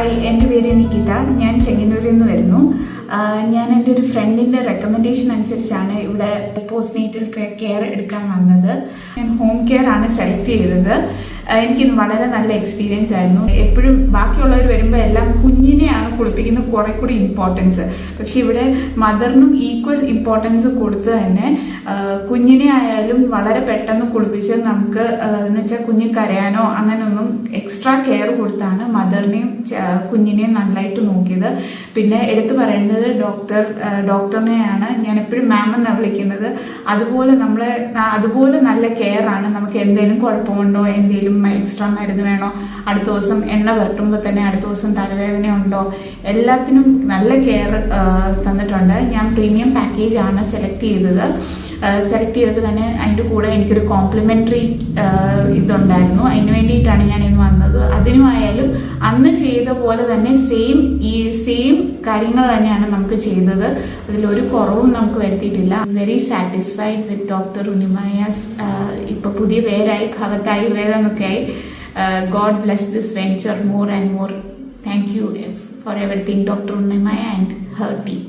Hi, എൻ്റെ പേര് നികിത. ഞാൻ ചെങ്ങന്നൂരിൽ നിന്ന് വരുന്നു. ഞാൻ എൻ്റെ ഒരു ഫ്രണ്ടിൻ്റെ റെക്കമെൻഡേഷൻ അനുസരിച്ചാണ് ഇവിടെ പോസ്റ്റ് നേറ്റൽ കെയർ എടുക്കാൻ വന്നത്. ഞാൻ ഹോം കെയർ ആണ് സെലക്ട് ചെയ്തത്. എനിക്കിത് വളരെ നല്ല എക്സ്പീരിയൻസ് ആയിരുന്നു. എപ്പോഴും ബാക്കിയുള്ളവർ വരുമ്പോൾ എല്ലാം കുഞ്ഞിനെയാണ് കുളിപ്പിക്കുന്നത് കുറെ കൂടി ഇമ്പോർട്ടൻസ്. പക്ഷെ ഇവിടെ മദറിനും ഈക്വൽ ഇമ്പോർട്ടൻസ് കൊടുത്ത് തന്നെ കുഞ്ഞിനെ ആയാലും വളരെ പെട്ടെന്ന് കുളിപ്പിച്ച് നമുക്ക് എന്ന് വെച്ചാൽ കുഞ്ഞ് കരയാനോ അങ്ങനെയൊന്നും എക്സ്ട്രാ കെയർ കൊടുത്താണ് മദറിനെയും കുഞ്ഞിനെയും നന്നായിട്ട് നോക്കിയത്. പിന്നെ എടുത്തു പറയേണ്ടത് ഡോക്ടറിനെയാണ്. ഞാൻ എപ്പോഴും മാം എന്നാണ് വിളിക്കുന്നത്. അതുപോലെ നല്ല കെയർ ആണ്. നമുക്ക് എന്തെങ്കിലും കുഴപ്പമുണ്ടോ, എന്തെങ്കിലും എക്സ്ട്രാ മരുന്ന് വേണോ, അടുത്ത ദിവസം എണ്ണ പുരട്ടുമ്പോൾ തന്നെ അടുത്ത ദിവസം തലവേദന ഉണ്ടോ, എല്ലാത്തിനും നല്ല കെയർ തന്നിട്ടുണ്ട്. ഞാൻ പ്രീമിയം പാക്കേജ് ആണ് സെലക്ട് ചെയ്തത് തന്നെ അതിൻ്റെ കൂടെ എനിക്കൊരു കോംപ്ലിമെൻ്ററി ഇതുണ്ടായിരുന്നു. അതിന് വേണ്ടിയിട്ടാണ് ഞാൻ ഇന്ന് വന്നത്. അതിനുമായാലും അന്ന് ചെയ്ത പോലെ തന്നെ സെയിം കാര്യങ്ങൾ തന്നെയാണ് നമുക്ക് ചെയ്തത്. അതിലൊരു കുറവും നമുക്ക് വരുത്തിയിട്ടില്ല. Very satisfied with doctor Unnimaya's. ഇപ്പോൾ പുതിയ പേരായി ഭവത് ആയുർവേദ എന്നൊക്കെ ആയി. God bless this venture more and more. Thank you for everything, Dr. Unnimaya and her team.